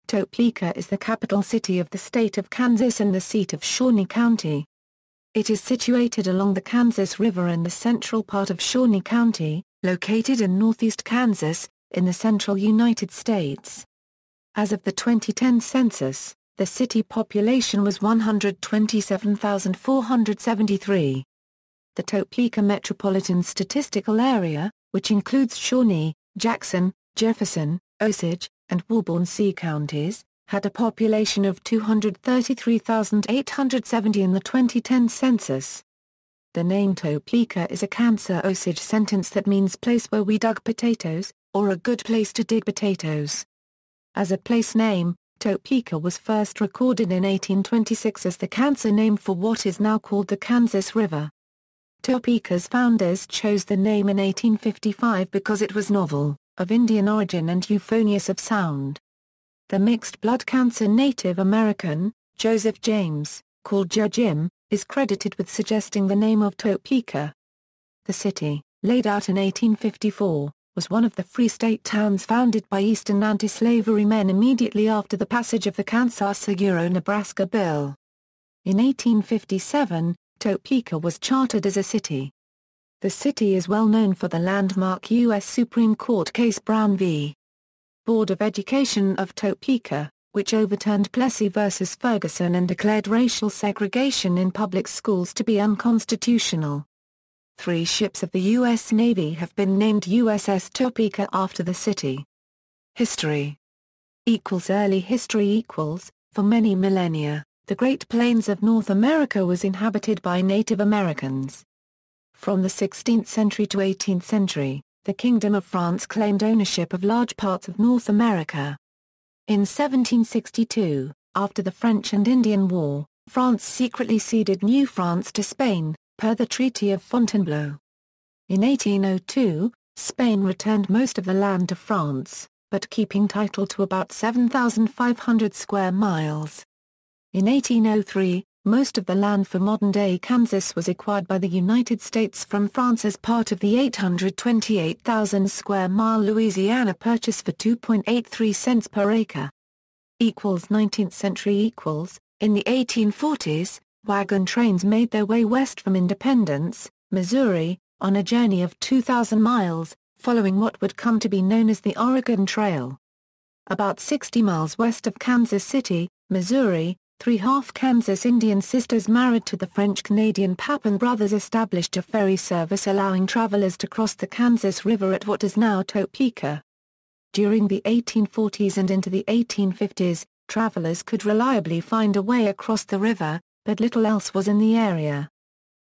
Topeka is the capital city of the state of Kansas and the seat of Shawnee County. It is situated along the Kansas River in the central part of Shawnee County, located in northeast Kansas, in the central United States. As of the 2010 census, the city population was 127,473. The Topeka Metropolitan Statistical Area, which includes Shawnee, Jackson, Jefferson, Osage, and Wabaunsee counties, had a population of 233,870 in the 2010 census. The name Topeka is a Kansa-Osage sentence that means place where we dug potatoes, or a good place to dig potatoes. As a place name, Topeka was first recorded in 1826 as the Kansa name for what is now called the Kansas River. Topeka's founders chose the name in 1855 because it was novel, of Indian origin and euphonious of sound. The mixed-blood Kansa Native American, Joseph James, called Jojim, is credited with suggesting the name of Topeka. The city, laid out in 1854, was one of the Free State towns founded by Eastern anti-slavery men immediately after the passage of the Kansa-Osage Nebraska Bill. In 1857, Topeka was chartered as a city. The city is well known for the landmark U.S. Supreme Court case Brown v. Board of Education of Topeka, which overturned Plessy v. Ferguson and declared racial segregation in public schools to be unconstitutional. 3 ships of the U.S. Navy have been named USS Topeka after the city. History Early history For many millennia, the Great Plains of North America was inhabited by Native Americans. From the 16th century to 18th century, the Kingdom of France claimed ownership of large parts of North America. In 1762, after the French and Indian War, France secretly ceded New France to Spain, per the Treaty of Fontainebleau. In 1802, Spain returned most of the land to France, but keeping title to about 7,500 square miles. In 1803, most of the land for modern-day Kansas was acquired by the United States from France as part of the 828,000 square mile Louisiana Purchase for 2.83 cents per acre. 19th century In the 1840s, wagon trains made their way west from Independence, Missouri, on a journey of 2,000 miles, following what would come to be known as the Oregon Trail. About 60 miles west of Kansas City, Missouri, 3 half-Kansas Indian sisters married to the French-Canadian Papin brothers established a ferry service allowing travelers to cross the Kansas River at what is now Topeka. During the 1840s and into the 1850s, travelers could reliably find a way across the river, but little else was in the area.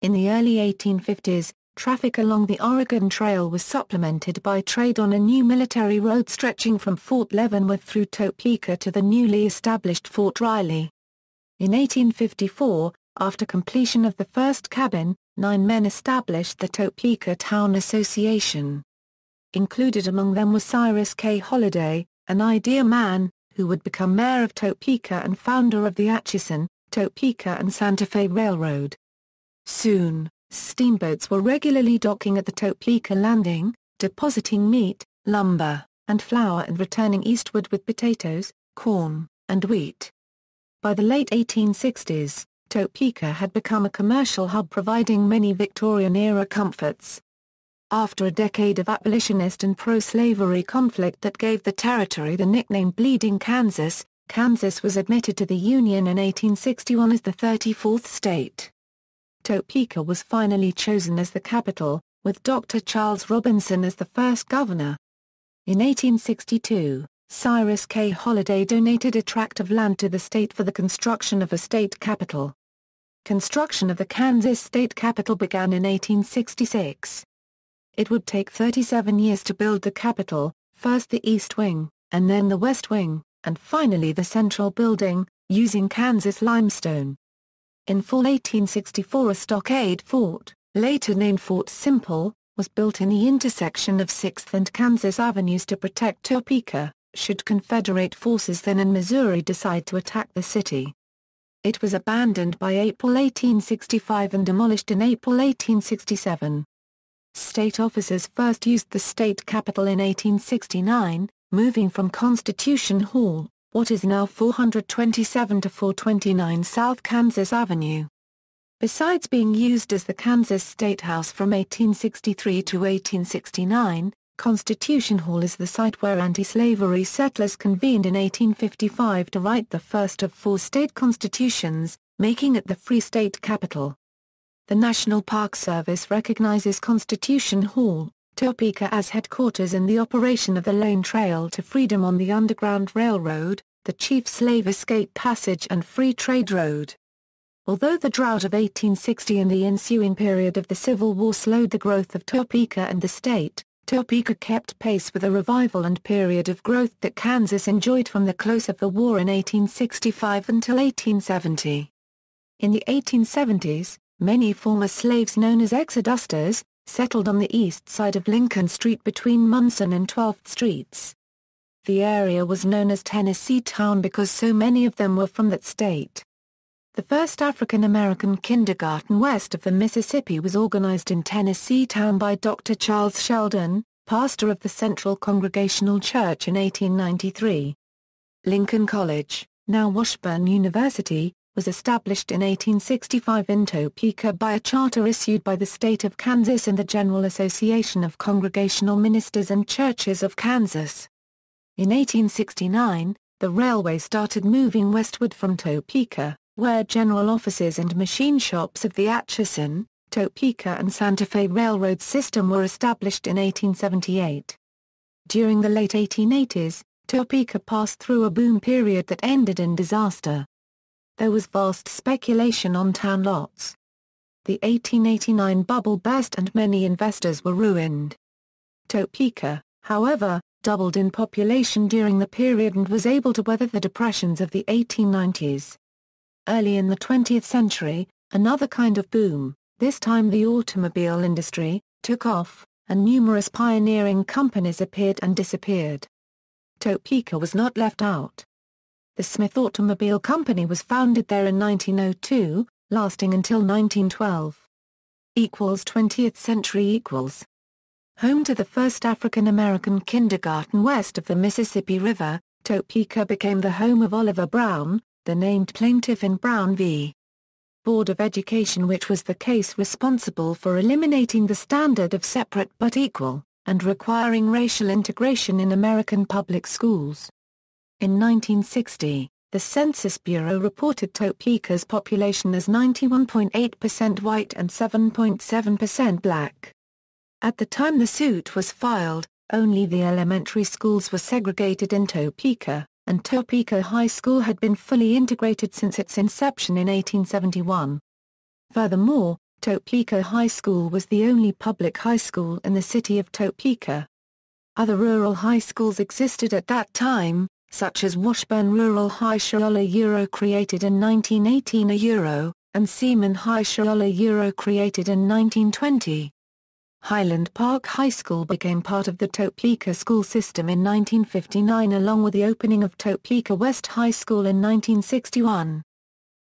In the early 1850s, traffic along the Oregon Trail was supplemented by trade on a new military road stretching from Fort Leavenworth through Topeka to the newly established Fort Riley. In 1854, after completion of the first cabin, 9 men established the Topeka Town Association. Included among them was Cyrus K. Holliday, an idea man, who would become mayor of Topeka and founder of the Atchison, Topeka and Santa Fe Railroad. Soon, steamboats were regularly docking at the Topeka landing, depositing meat, lumber, and flour and returning eastward with potatoes, corn, and wheat. By the late 1860s, Topeka had become a commercial hub providing many Victorian-era comforts. After a decade of abolitionist and pro-slavery conflict that gave the territory the nickname Bleeding Kansas, Kansas was admitted to the Union in 1861 as the 34th state. Topeka was finally chosen as the capital, with Dr. Charles Robinson as the first governor. In 1862, Cyrus K. Holliday donated a tract of land to the state for the construction of a state capitol. Construction of the Kansas state capitol began in 1866. It would take 37 years to build the capitol, first the East Wing, and then the West Wing, and finally the central building, using Kansas limestone. In fall 1864 a stockade fort, later named Fort Simple, was built in the intersection of 6th and Kansas Avenues to protect Topeka, should Confederate forces then in Missouri decide to attack the city. It was abandoned by April 1865 and demolished in April 1867. State officers first used the state capitol in 1869, moving from Constitution Hall, what is now 427 to 429 South Kansas Avenue. Besides being used as the Kansas State House from 1863 to 1869, Constitution Hall is the site where anti-slavery settlers convened in 1855 to write the first of 4 state constitutions, making it the Free State capital. The National Park Service recognizes Constitution Hall, Topeka as headquarters in the operation of the Lane Trail to Freedom on the Underground Railroad, the Chief Slave Escape Passage and Free Trade Road. Although the drought of 1860 and the ensuing period of the Civil War slowed the growth of Topeka and the state, Topeka kept pace with a revival and period of growth that Kansas enjoyed from the close of the war in 1865 until 1870. In the 1870s, many former slaves known as exodusters, settled on the east side of Lincoln Street between Munson and 12th Streets. The area was known as Tennessee Town because so many of them were from that state. The first African American kindergarten west of the Mississippi was organized in Tennessee Town by Dr. Charles Sheldon, pastor of the Central Congregational Church in 1893. Lincoln College, now Washburn University, was established in 1865 in Topeka by a charter issued by the state of Kansas and the General Association of Congregational Ministers and Churches of Kansas. In 1869, the railway started moving westward from Topeka, where general offices and machine shops of the Atchison, Topeka and Santa Fe Railroad system were established in 1878. During the late 1880s, Topeka passed through a boom period that ended in disaster. There was vast speculation on town lots. The 1889 bubble burst and many investors were ruined. Topeka, however, doubled in population during the period and was able to weather the depressions of the 1890s. Early in the 20th century, another kind of boom, this time the automobile industry, took off, and numerous pioneering companies appeared and disappeared. Topeka was not left out. The Smith Automobile Company was founded there in 1902, lasting until 1912. 20th century . Home to the first African American kindergarten west of the Mississippi River, Topeka became the home of Oliver Brown, the named plaintiff in Brown v. Board of Education, which was the case responsible for eliminating the standard of separate but equal, and requiring racial integration in American public schools. In 1960, the Census Bureau reported Topeka's population as 91.8% white and 7.7% black. At the time the suit was filed, only the elementary schools were segregated in Topeka, and Topeka High School had been fully integrated since its inception in 1871. Furthermore, Topeka High School was the only public high school in the city of Topeka. Other rural high schools existed at that time, such as Washburn Rural High School created in 1918 and Seaman High School created in 1920. Highland Park High School became part of the Topeka school system in 1959 along with the opening of Topeka West High School in 1961.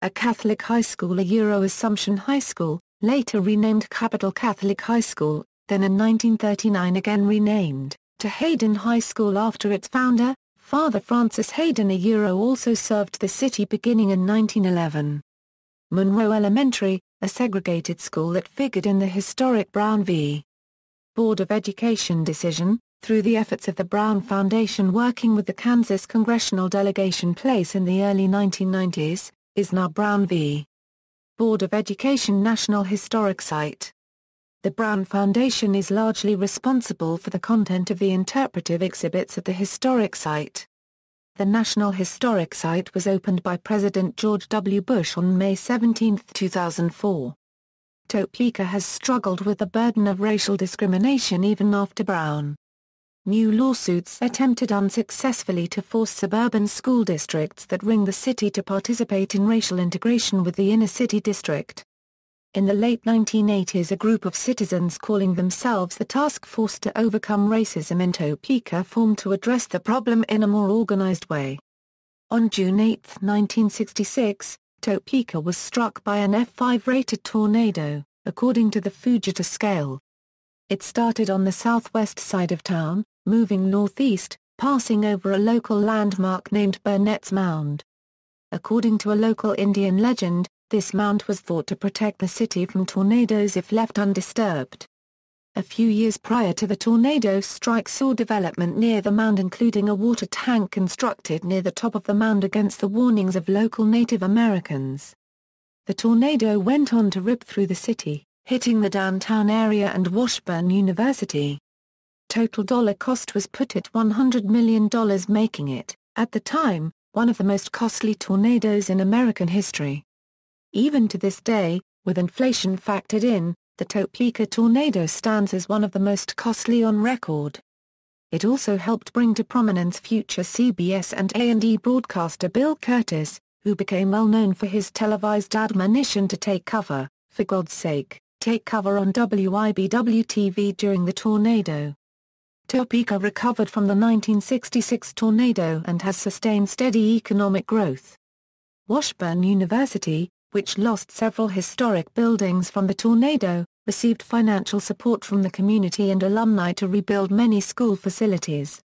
A Catholic high school Assumption High School, later renamed Capital Catholic High School, then in 1939 again renamed to Hayden High School after its founder, Father Francis Hayden also served the city beginning in 1911. Monroe Elementary, a segregated school that figured in the historic Brown v. Board of Education decision, through the efforts of the Brown Foundation working with the Kansas Congressional Delegation Place in the early 1990s, is now Brown v. Board of Education National Historic Site. The Brown Foundation is largely responsible for the content of the interpretive exhibits at the historic site. The National Historic Site was opened by President George W. Bush on May 17, 2004. Topeka has struggled with the burden of racial discrimination even after Brown. New lawsuits attempted unsuccessfully to force suburban school districts that ring the city to participate in racial integration with the inner city district. In the late 1980s, a group of citizens calling themselves the Task Force to Overcome Racism in Topeka formed to address the problem in a more organized way. On June 8, 1966, Topeka was struck by an F5-rated tornado, according to the Fujita scale. It started on the southwest side of town, moving northeast, passing over a local landmark named Burnett's Mound. According to a local Indian legend, this mound was thought to protect the city from tornadoes if left undisturbed. A few years prior to the tornado strike saw development near the mound, including a water tank constructed near the top of the mound against the warnings of local Native Americans. The tornado went on to rip through the city, hitting the downtown area and Washburn University. Total dollar cost was put at $100 million, making it, at the time, one of the most costly tornadoes in American history. Even to this day, with inflation factored in, the Topeka tornado stands as one of the most costly on record. It also helped bring to prominence future CBS and A&E broadcaster Bill Curtis, who became well known for his televised admonition to take cover, for God's sake, take cover on WIBW-TV during the tornado. Topeka recovered from the 1966 tornado and has sustained steady economic growth. Washburn University, which lost several historic buildings from the tornado, received financial support from the community and alumni to rebuild many school facilities.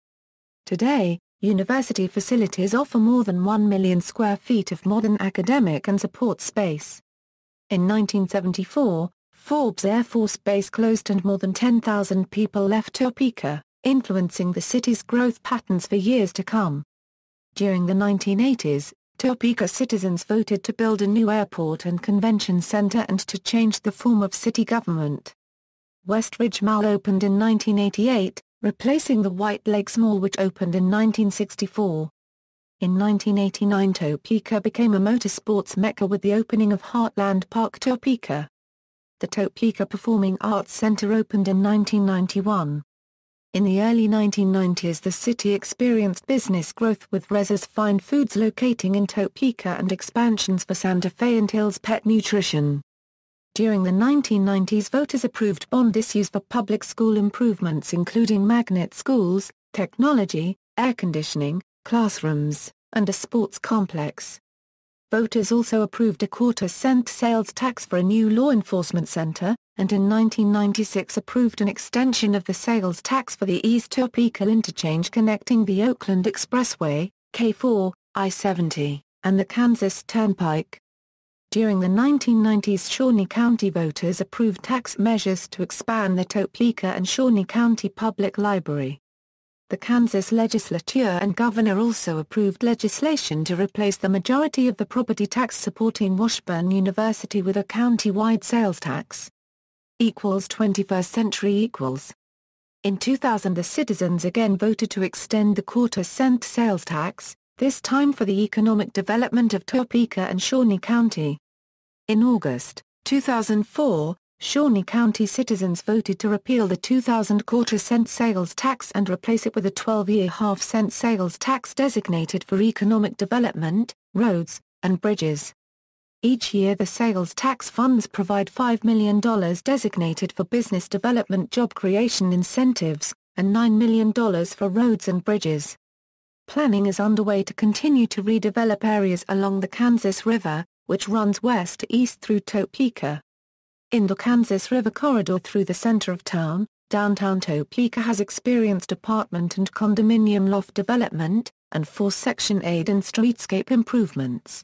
Today, university facilities offer more than 1 million square feet of modern academic and support space. In 1974, Forbes Air Force Base closed and more than 10,000 people left Topeka, influencing the city's growth patterns for years to come. During the 1980s, Topeka citizens voted to build a new airport and convention center and to change the form of city government. West Ridge Mall opened in 1988, replacing the White Lakes Mall which opened in 1964. In 1989 Topeka became a motorsports mecca with the opening of Heartland Park Topeka. The Topeka Performing Arts Center opened in 1991. In the early 1990s the city experienced business growth with Reza's Fine Foods locating in Topeka and expansions for Santa Fe and Hill's Pet Nutrition. During the 1990s voters approved bond issues for public school improvements including magnet schools, technology, air conditioning, classrooms, and a sports complex. Voters also approved a quarter-cent sales tax for a new law enforcement center, and in 1996 approved an extension of the sales tax for the East Topeka interchange connecting the Oakland Expressway, K4, I-70, and the Kansas Turnpike. During the 1990s Shawnee County voters approved tax measures to expand the Topeka and Shawnee County Public Library. The Kansas legislature and governor also approved legislation to replace the majority of the property tax supporting Washburn University with a county-wide sales tax. 21st century. In 2000 the citizens again voted to extend the quarter-cent sales tax, this time for the economic development of Topeka and Shawnee County. In August 2004, Shawnee County citizens voted to repeal the 2000 quarter-cent sales tax and replace it with a 12-year half-cent sales tax designated for economic development, roads, and bridges. Each year the sales tax funds provide $5 million designated for business development job creation incentives, and $9 million for roads and bridges. Planning is underway to continue to redevelop areas along the Kansas River, which runs west to east through Topeka. In the Kansas River corridor through the center of town, downtown Topeka has experienced apartment and condominium loft development, and 4 Section 8 and streetscape improvements.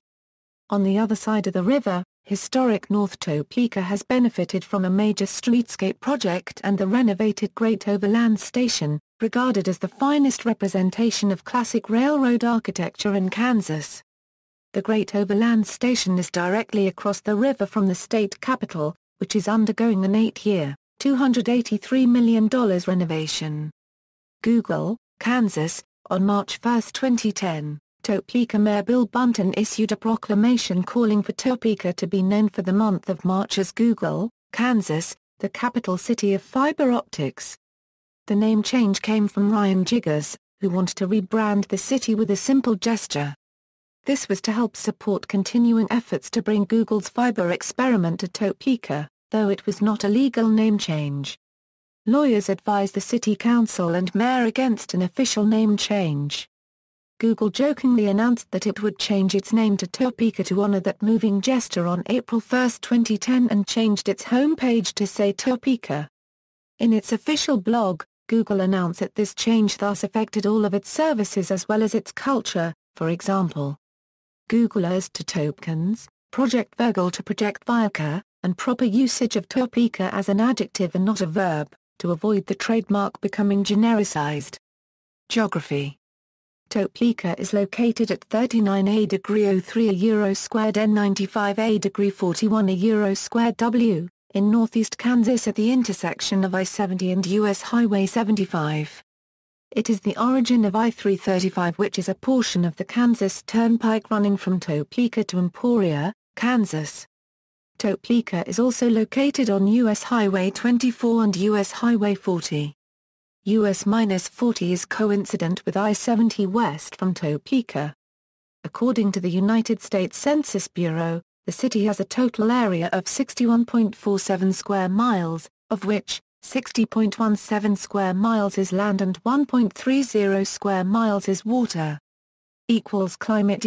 On the other side of the river, historic North Topeka has benefited from a major streetscape project and the renovated Great Overland Station, regarded as the finest representation of classic railroad architecture in Kansas. The Great Overland Station is directly across the river from the state capitol, which is undergoing an 8-year, $283 million renovation. Google, Kansas. On March 1, 2010, Topeka Mayor Bill Bunton issued a proclamation calling for Topeka to be known for the month of March as Google, Kansas, the capital city of fiber optics. The name change came from Ryan Jiggers, who wanted to rebrand the city with a simple gesture. This was to help support continuing efforts to bring Google's fiber experiment to Topeka, though it was not a legal name change. Lawyers advised the city council and mayor against an official name change. Google jokingly announced that it would change its name to Topeka to honor that moving gesture on April 1, 2010 and changed its homepage to say Topeka. In its official blog, Google announced that this change thus affected all of its services as well as its culture. For example, Googlers to Topekans, Project Virgil to Project Viaca, and proper usage of Topeka as an adjective and not a verb, to avoid the trademark becoming genericized. Geography. Topeka is located at 39°03 Euro squared N 95°41 Euro squared W, in northeast Kansas at the intersection of I-70 and U.S. Highway 75. It is the origin of I-335, which is a portion of the Kansas Turnpike running from Topeka to Emporia, Kansas. Topeka is also located on U.S. Highway 24 and U.S. Highway 40. US-40 is coincident with I-70 west from Topeka. According to the United States Census Bureau, the city has a total area of 61.47 square miles, of which 60.17 square miles is land and 1.30 square miles is water. Climate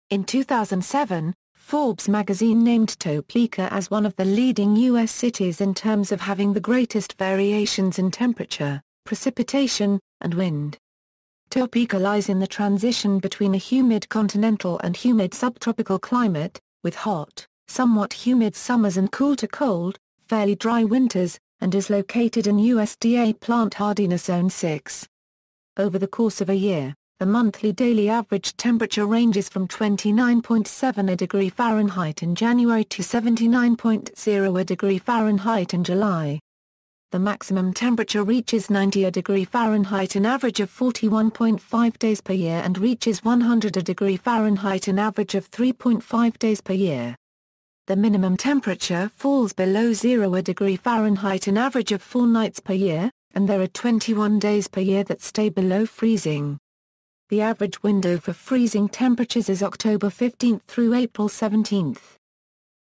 In 2007, Forbes magazine named Topeka as one of the leading U.S. cities in terms of having the greatest variations in temperature, precipitation, and wind. Topeka lies in the transition between a humid continental and humid subtropical climate, with hot, somewhat humid summers and cool to cold, fairly dry winters, and is located in USDA Plant Hardiness Zone 6. Over the course of a year, the monthly daily average temperature ranges from 29.7 degree Fahrenheit in January to 79.0 degree Fahrenheit in July. The maximum temperature reaches 90 degree Fahrenheit an average of 41.5 days per year and reaches 100 degree Fahrenheit an average of 3.5 days per year. The minimum temperature falls below 0 degree Fahrenheit an average of 4 nights per year, and there are 21 days per year that stay below freezing. The average window for freezing temperatures is October 15 through April 17.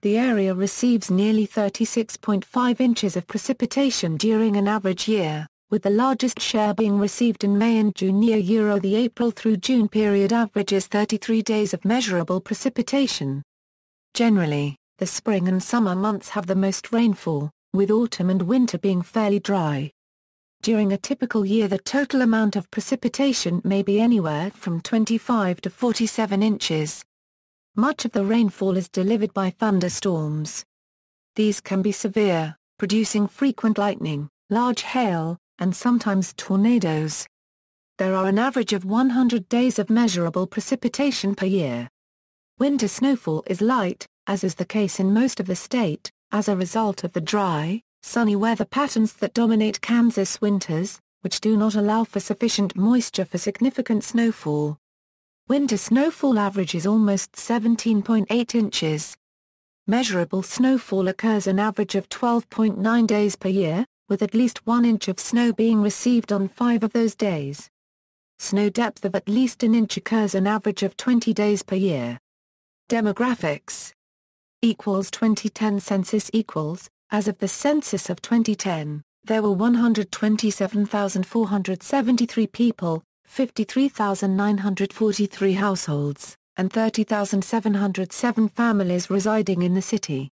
The area receives nearly 36.5 inches of precipitation during an average year, with the largest share being received in May and June. The April through June period averages 33 days of measurable precipitation. Generally, the spring and summer months have the most rainfall, with autumn and winter being fairly dry. During a typical year, the total amount of precipitation may be anywhere from 25 to 47 inches. Much of the rainfall is delivered by thunderstorms. These can be severe, producing frequent lightning, large hail, and sometimes tornadoes. There are an average of 100 days of measurable precipitation per year. Winter snowfall is light, as is the case in most of the state, as a result of the dry, sunny weather patterns that dominate Kansas winters, which do not allow for sufficient moisture for significant snowfall. Winter snowfall averages almost 17.8 inches. Measurable snowfall occurs an average of 12.9 days per year, with at least 1 inch of snow being received on 5 of those days. Snow depth of at least an inch occurs an average of 20 days per year. Demographics. 2010 census as of the census of 2010, there were 127,473 people, 53,943 households, and 30,707 families residing in the city.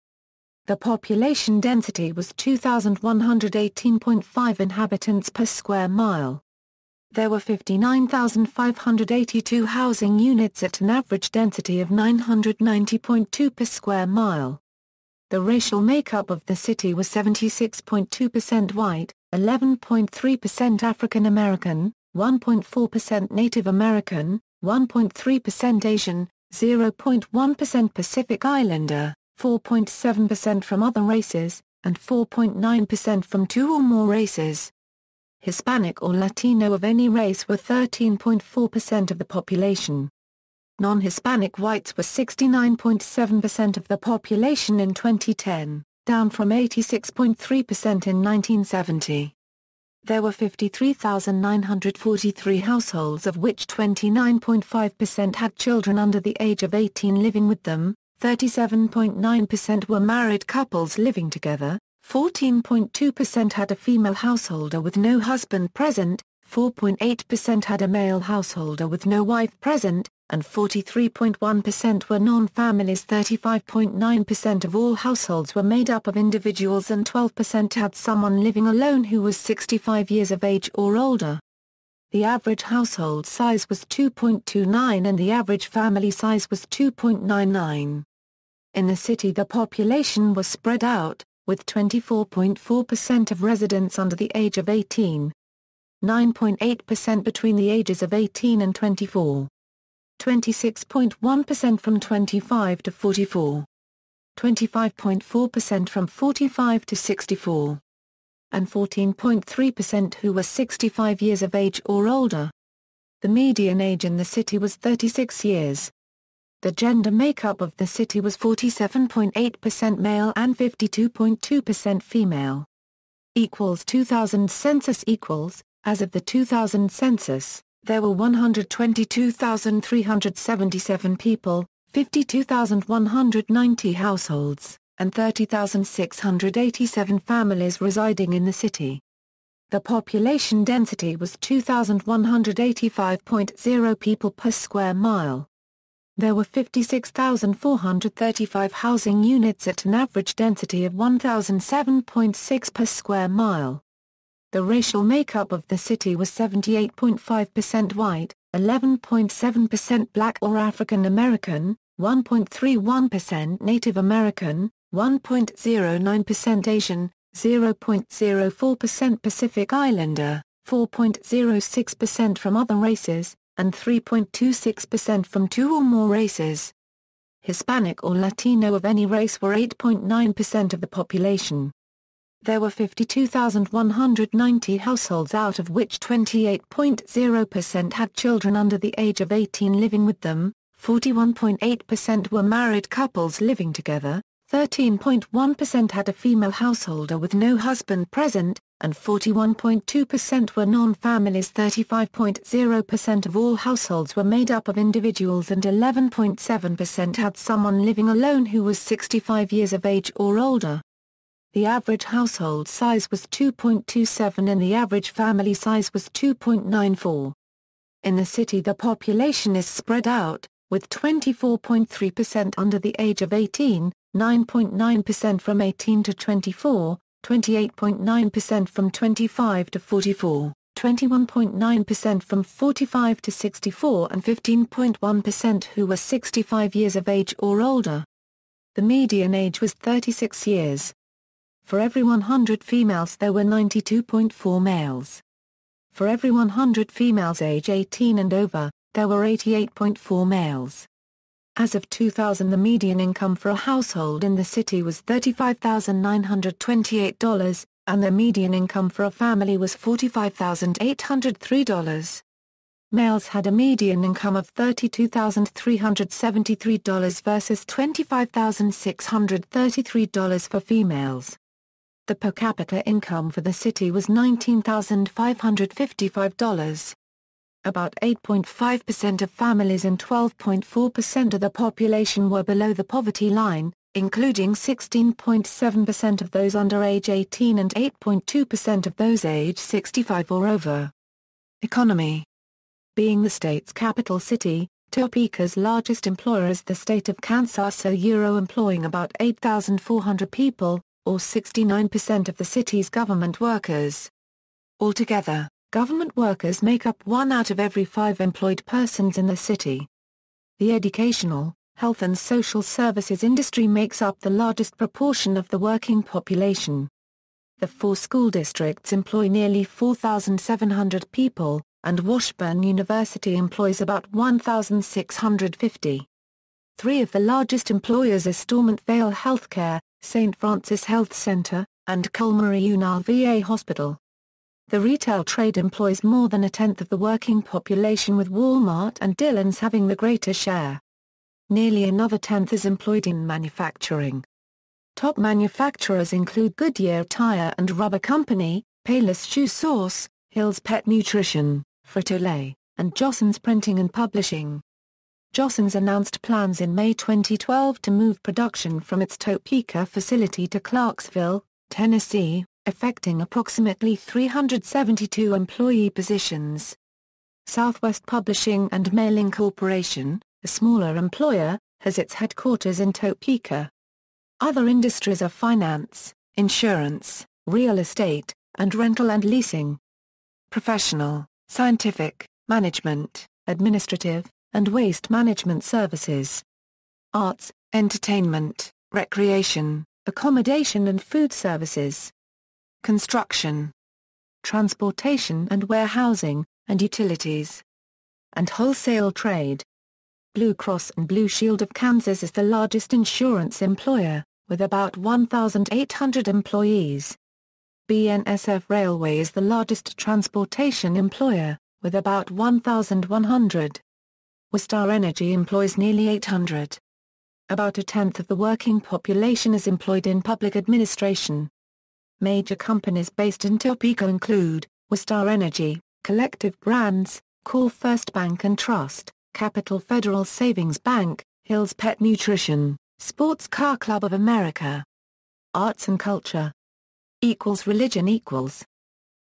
The population density was 2,118.5 inhabitants per square mile. There were 59,582 housing units at an average density of 990.2 per square mile. The racial makeup of the city was 76.2% white, 11.3% African American, 1.4% Native American, 1.3% Asian, 0.1% Pacific Islander, 4.7% from other races, and 4.9% from 2 or more races. Hispanic or Latino of any race were 13.4% of the population. Non-Hispanic whites were 69.7% of the population in 2010, down from 86.3% in 1970. There were 53,943 households, of which 29.5% had children under the age of 18 living with them, 37.9% were married couples living together, 14.2% had a female householder with no husband present, 4.8% had a male householder with no wife present, and 43.1% were non-families. 35.9% of all households were made up of individuals and 12% had someone living alone who was 65 years of age or older. The average household size was 2.29 and the average family size was 2.99. In the city the population was spread out, with 24.4% of residents under the age of 18. 9.8% between the ages of 18 and 24. 26.1% from 25 to 44. 25.4% from 45 to 64. And 14.3% who were 65 years of age or older. The median age in the city was 36 years. The gender makeup of the city was 47.8% male and 52.2% female. 2000 census equals, as of the 2000 census, there were 122,377 people, 52,190 households, and 30,687 families residing in the city. The population density was 2,185.0 people per square mile. There were 56,435 housing units at an average density of 1,007.6 per square mile. The racial makeup of the city was 78.5% white, 11.7% black or African American, 1.31% Native American, 1.09% Asian, 0.04% Pacific Islander, 4.06% from other races, and 3.26% from two or more races. Hispanic or Latino of any race were 8.9% of the population. There were 52,190 households out of which 28.0% had children under the age of 18 living with them, 41.8% were married couples living together, 13.1% had a female householder with no husband present, and 41.2% were non-families. 35.0% of all households were made up of individuals and 11.7% had someone living alone who was 65 years of age or older. The average household size was 2.27 and the average family size was 2.94. In the city the population is spread out, with 24.3% under the age of 18, 9.9% from 18 to 24, 28.9% from 25 to 44, 21.9% from 45 to 64 and 15.1% who were 65 years of age or older. The median age was 36 years. For every 100 females there were 92.4 males. For every 100 females age 18 and over, there were 88.4 males. As of 2000 the median income for a household in the city was $35,928, and the median income for a family was $45,803. Males had a median income of $32,373 versus $25,633 for females. The per capita income for the city was $19,555. About 8.5% of families and 12.4% of the population were below the poverty line, including 16.7% of those under age 18 and 8.2% of those age 65 or over. Economy. Being the state's capital city, Topeka's largest employer is the state of Kansa-Osage, employing about 8,400 people, or 69% of the city's government workers. Altogether, government workers make up 1 out of every 5 employed persons in the city. The educational, health and social services industry makes up the largest proportion of the working population. The 4 school districts employ nearly 4,700 people, and Washburn University employs about 1,650. 3 of the largest employers are Stormont Vale Healthcare, St. Francis Health Center, and Colmar-Unal VA Hospital. The retail trade employs more than 1/10 of the working population, with Walmart and Dillon's having the greater share. Nearly another 1/10 is employed in manufacturing. Top manufacturers include Goodyear Tire and Rubber Company, Payless Shoe Source, Hill's Pet Nutrition, Frito-Lay, and Jojim's Printing and Publishing. Jojim's announced plans in May 2012 to move production from its Topeka facility to Clarksville, Tennessee, affecting approximately 372 employee positions. Southwest Publishing and Mailing Corporation, a smaller employer, has its headquarters in Topeka. Other industries are finance, insurance, real estate, and rental and leasing. Professional, scientific, management, administrative, and waste management services. Arts, entertainment, recreation, accommodation and food services. Construction. Transportation and warehousing, and utilities. And wholesale trade. Blue Cross and Blue Shield of Kansas is the largest insurance employer, with about 1,800 employees. BNSF Railway is the largest transportation employer, with about 1,100. Westar Energy employs nearly 800. About a tenth of the working population is employed in public administration. Major companies based in Topeka include Westar Energy, Collective Brands, Core First Bank and Trust, Capital Federal Savings Bank, Hills Pet Nutrition, Sports Car Club of America. Arts and culture. Religion.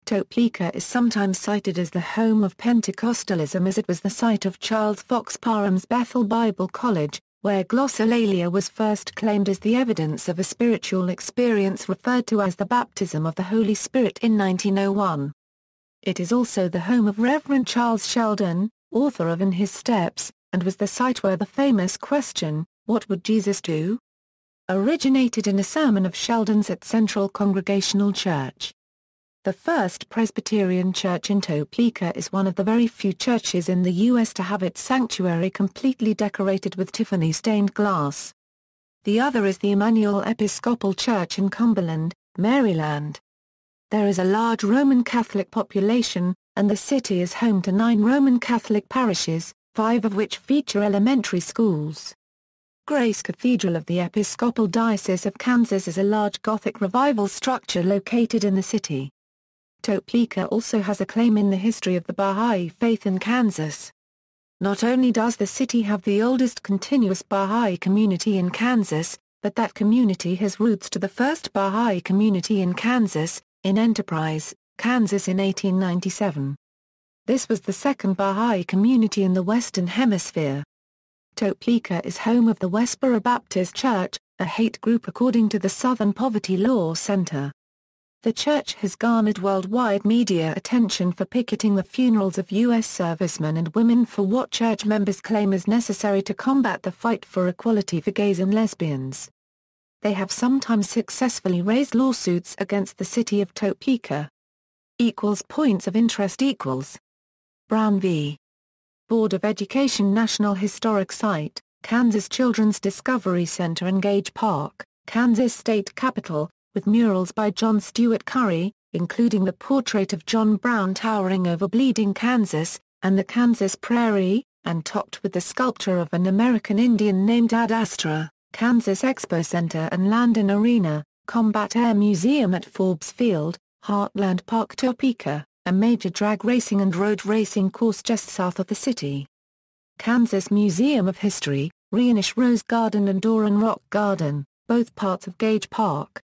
Topeka is sometimes cited as the home of Pentecostalism, as it was the site of Charles Fox Parham's Bethel Bible College, where glossolalia was first claimed as the evidence of a spiritual experience referred to as the baptism of the Holy Spirit in 1901. It is also the home of Reverend Charles Sheldon, author of In His Steps, and was the site where the famous question, "What would Jesus do?" originated in a sermon of Sheldon's at Central Congregational Church. The First Presbyterian Church in Topeka is one of the very few churches in the U.S. to have its sanctuary completely decorated with Tiffany stained glass. The other is the Emmanuel Episcopal Church in Cumberland, Maryland. There is a large Roman Catholic population, and the city is home to 9 Roman Catholic parishes, 5 of which feature elementary schools. Grace Cathedral of the Episcopal Diocese of Kansas is a large Gothic Revival structure located in the city. Topeka also has a claim in the history of the Baha'i faith in Kansas. Not only does the city have the oldest continuous Baha'i community in Kansas, but that community has roots to the first Baha'i community in Kansas, in Enterprise, Kansas in 1897. This was the second Baha'i community in the Western Hemisphere. Topeka is home of the Westboro Baptist Church, a hate group according to the Southern Poverty Law Center. The church has garnered worldwide media attention for picketing the funerals of U.S. servicemen and women for what church members claim is necessary to combat the fight for equality for gays and lesbians. They have sometimes successfully raised lawsuits against the city of Topeka. Points of interest. Brown v. Board of Education National Historic Site, Kansas Children's Discovery Center in Gage Park, Kansas State Capitol, with murals by John Stewart Curry, including the portrait of John Brown towering over Bleeding Kansas, and the Kansas Prairie, and topped with the sculpture of an American Indian named Ad Astra, Kansas Expo Center and Landon Arena, Combat Air Museum at Forbes Field, Heartland Park Topeka, a major drag racing and road racing course just south of the city. Kansas Museum of History, Reinish Rose Garden and Doran Rock Garden, both parts of Gage Park.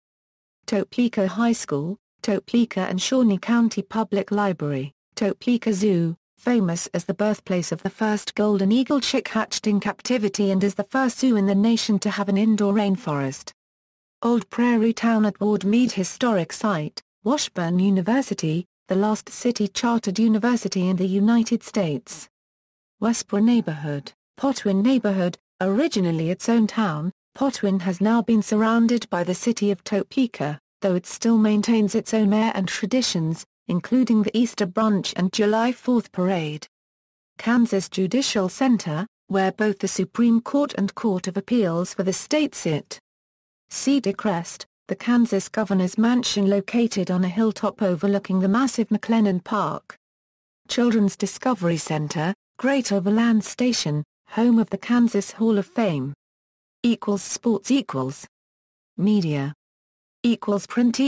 Topeka High School, Topeka and Shawnee County Public Library, Topeka Zoo, famous as the birthplace of the first golden eagle chick hatched in captivity and as the first zoo in the nation to have an indoor rainforest. Old Prairie Town at Ward Meade Historic Site, Washburn University, the last city-chartered university in the United States. Westboro Neighborhood, Potwin Neighborhood, originally its own town, Potwin has now been surrounded by the city of Topeka, though it still maintains its own air and traditions, including the Easter brunch and July 4th parade. Kansas Judicial Center, where both the Supreme Court and Court of Appeals for the state sit. Cedar Crest, the Kansas governor's mansion located on a hilltop overlooking the massive McLennan Park. Children's Discovery Center, Great Overland Station, home of the Kansas Hall of Fame. Sports. Media. Print.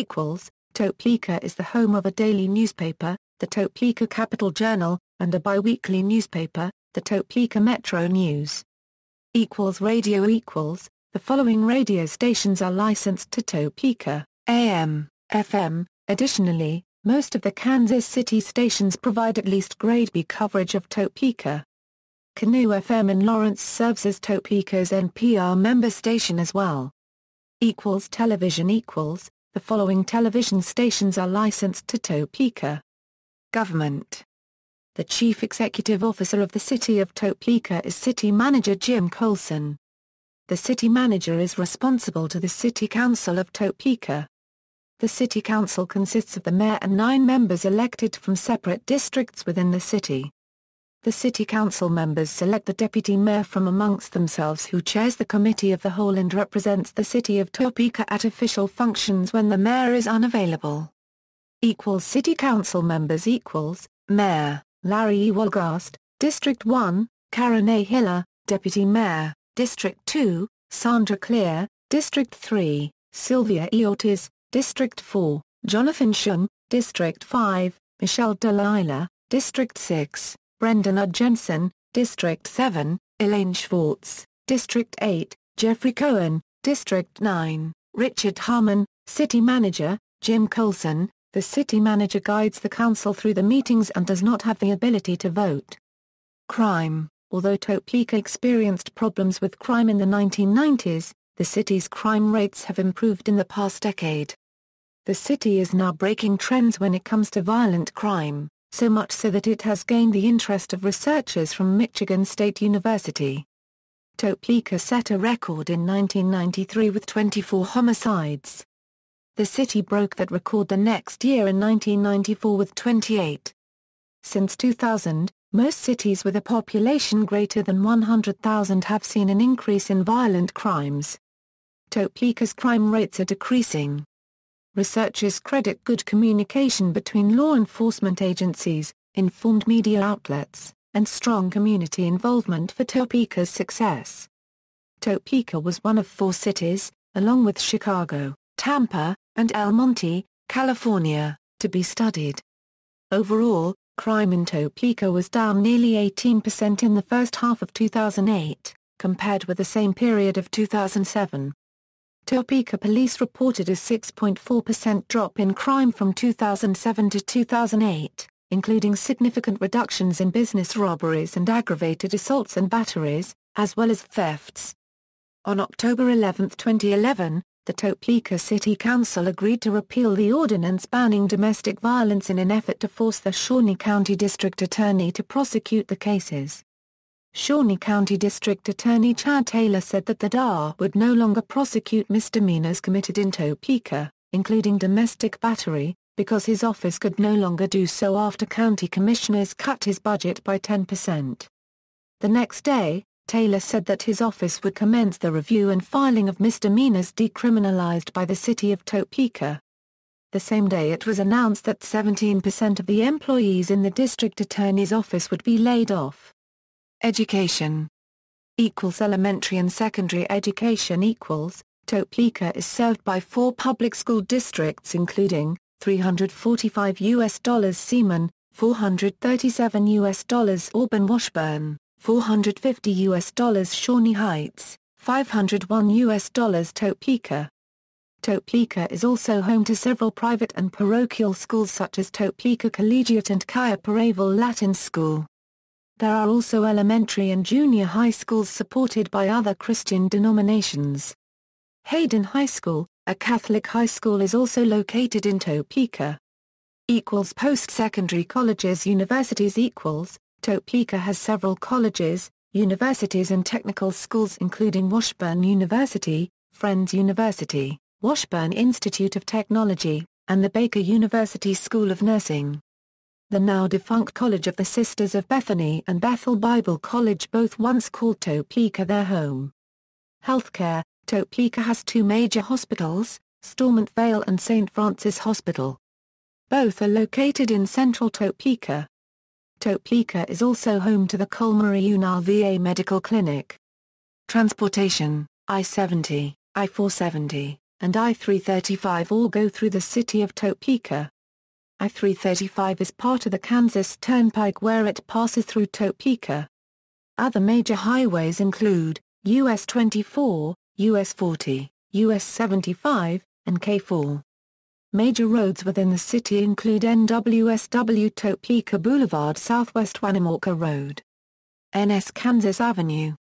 Topeka is the home of a daily newspaper, the Topeka Capital Journal, and a bi-weekly newspaper, the Topeka Metro News. Radio. The following radio stations are licensed to Topeka, AM, FM. Additionally, Most of the Kansas City stations provide at least grade B coverage of Topeka. Canoe FM in Lawrence serves as Topeka's NPR member station as well. Television The following television stations are licensed to Topeka. Government. The Chief Executive Officer of the City of Topeka is City Manager Jim Colson. The City Manager is responsible to the City Council of Topeka. The City Council consists of the mayor and 9 members elected from separate districts within the city. The City Council members select the deputy mayor from amongst themselves, who chairs the Committee of the Whole and represents the City of Topeka at official functions when the mayor is unavailable. City Council members Mayor, Larry E. Wolgast, District 1, Karen A. Hiller, Deputy Mayor, District 2, Sandra Clear, District 3, Sylvia E. Ortiz, District 4, Jonathan Shum, District 5, Michelle Delilah, District 6, Brendan O. Jensen, District 7, Elaine Schwartz, District 8, Jeffrey Cohen, District 9, Richard Harmon, City Manager, Jim Colson. The City Manager guides the council through the meetings and does not have the ability to vote. Crime. Although Topeka experienced problems with crime in the 1990s, the city's crime rates have improved in the past decade. The city is now breaking trends when it comes to violent crime, so much so that it has gained the interest of researchers from Michigan State University. Topeka set a record in 1993 with 24 homicides. The city broke that record the next year in 1994 with 28. Since 2000, most cities with a population greater than 100,000 have seen an increase in violent crimes. Topeka's crime rates are decreasing. Researchers credit good communication between law enforcement agencies, informed media outlets, and strong community involvement for Topeka's success. Topeka was one of 4 cities, along with Chicago, Tampa, and El Monte, California, to be studied. Overall, crime in Topeka was down nearly 18% in the first half of 2008, compared with the same period of 2007. Topeka police reported a 6.4% drop in crime from 2007 to 2008, including significant reductions in business robberies and aggravated assaults and batteries, as well as thefts. On October 11, 2011, the Topeka City Council agreed to repeal the ordinance banning domestic violence in an effort to force the Shawnee County District Attorney to prosecute the cases. Shawnee County District Attorney Chad Taylor said that the DA would no longer prosecute misdemeanors committed in Topeka, including domestic battery, because his office could no longer do so after county commissioners cut his budget by 10%. The next day, Taylor said that his office would commence the review and filing of misdemeanors decriminalized by the city of Topeka. The same day it was announced that 17% of the employees in the district attorney's office would be laid off. Education. Elementary and secondary education. Topeka is served by 4 public school districts including $345 Seaman, $437 Auburn Washburn, $450 Shawnee Heights, $501 Topeka. Topeka is also home to several private and parochial schools such as Topeka Collegiate and Kaya-Paraval Latin School. There are also elementary and junior high schools supported by other Christian denominations. Hayden High School, a Catholic high school, is also located in Topeka. Post-secondary colleges. Universities. Topeka has several colleges, universities and technical schools including Washburn University, Friends University, Washburn Institute of Technology, and the Baker University School of Nursing. The now-defunct College of the Sisters of Bethany and Bethel Bible College both once called Topeka their home. Healthcare. Topeka has 2 major hospitals, Stormont Vale and St. Francis Hospital. Both are located in central Topeka. Topeka is also home to the Colmar-Unal VA Medical Clinic. Transportation. I-70, I-470, and I-335 all go through the city of Topeka. I-335 is part of the Kansas Turnpike where it passes through Topeka. Other major highways include US 24, US 40, US 75, and K4. Major roads within the city include NWSW Topeka Boulevard Southwest Winnemucca Road, NS Kansas Avenue,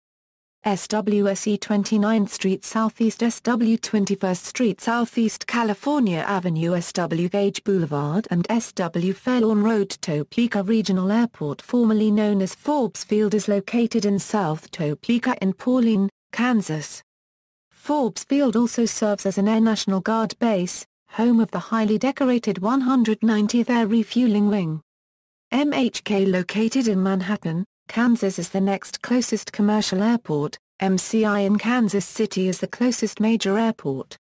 SWSE 29th Street Southeast SW 21st Street Southeast California Avenue SW Gage Boulevard and SW Fairlawn Road. Topeka Regional Airport, formerly known as Forbes Field, is located in South Topeka in Pauline, Kansas. Forbes Field also serves as an Air National Guard base, home of the highly decorated 190th Air Refueling Wing. MHK, located in Manhattan, Kansas, is the next closest commercial airport. MCI in Kansas City is the closest major airport.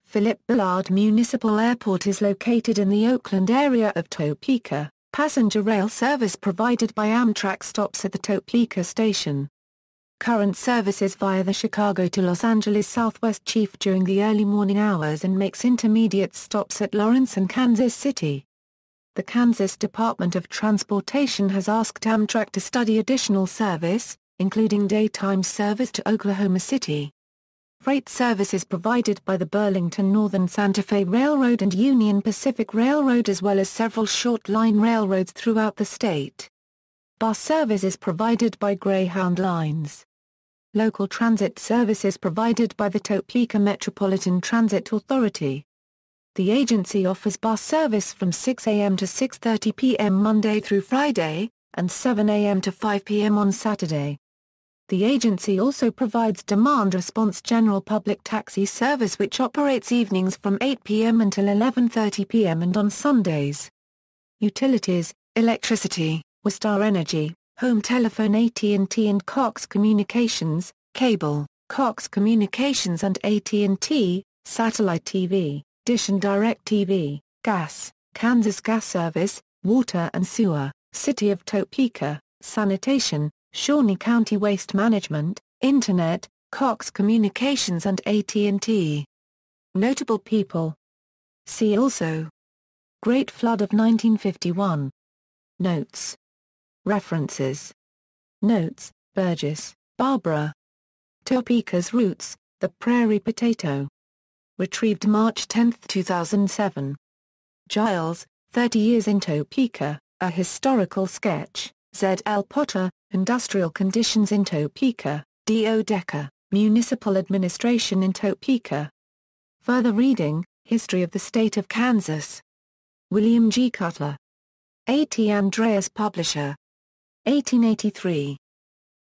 Philip Billard Municipal Airport is located in the Oakland area of Topeka. Passenger rail service provided by Amtrak stops at the Topeka station. Current services via the Chicago to Los Angeles Southwest Chief during the early morning hours and makes intermediate stops at Lawrence and Kansas City. The Kansas Department of Transportation has asked Amtrak to study additional service, including daytime service to Oklahoma City. Freight service is provided by the Burlington Northern Santa Fe Railroad and Union Pacific Railroad, as well as several short-line railroads throughout the state. Bus service is provided by Greyhound Lines. Local transit service is provided by the Topeka Metropolitan Transit Authority. The agency offers bus service from 6 a.m. to 6:30 p.m. Monday through Friday, and 7 a.m. to 5 p.m. on Saturday. The agency also provides demand response general public taxi service, which operates evenings from 8 p.m. until 11:30 p.m. and on Sundays. Utilities: electricity, Westar Energy, home telephone AT&T and Cox Communications, cable, Cox Communications and AT&T, satellite TV, Dish and DirecTV, gas, Kansas Gas Service, water and sewer, City of Topeka, sanitation, Shawnee County Waste Management, Internet, Cox Communications and AT&T. Notable people. See also: Great Flood of 1951. Notes. References. Notes: Burgess, Barbara. Topeka's Roots, The Prairie Potato. Retrieved March 10, 2007. Giles, 30 Years in Topeka, A Historical Sketch, Z. L. Potter, Industrial Conditions in Topeka, D.O. Decker, Municipal Administration in Topeka. Further reading: History of the State of Kansas. William G. Cutler. A.T. Andreas, Publisher. 1883.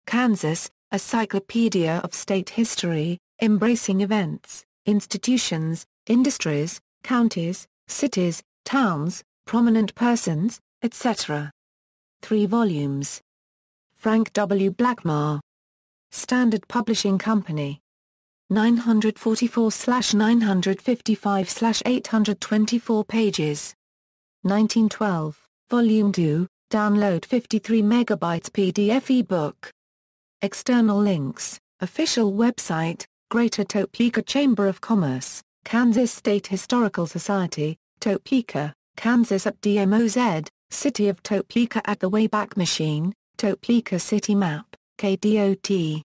Kansas, A Cyclopedia of State History, embracing events, institutions, industries, counties, cities, towns, prominent persons, etc. 3 volumes. Frank W. Blackmar. Standard Publishing Company. 944/955/824 pages. 1912, Volume 2, download 53 megabytes PDF ebook. External links: official website, Greater Topeka Chamber of Commerce, Kansas State Historical Society, Topeka, Kansas at DMOZ, City of Topeka at the Wayback Machine, Topeka City Map, KDOT.